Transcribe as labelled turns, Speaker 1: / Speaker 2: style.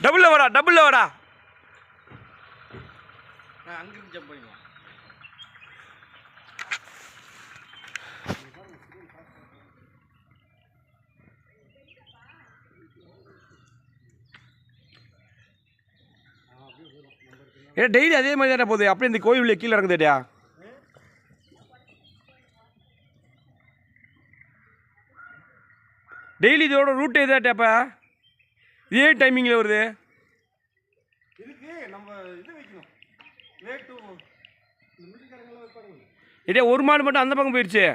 Speaker 1: டபுள்ல வாடா
Speaker 2: அங்கிருந்து ஜம்ப் பண்ணிக்கலாம்.
Speaker 1: ஏன்னா டெய்லி அதே மாதிரி தானே போகுது. அப்படியே இந்த கோயில் கீழே இறங்குதுட்டியா? டெய்லி இதோட ரூட் எதாட்டியாப்பா? இதே டைமிங்கில் வருது.
Speaker 2: இதுக்கு நம்ம இது வைக்கணும். வே டு
Speaker 1: இதே ஒரு மாடு மட்டும் அந்த பக்கம் போயிடுச்சு.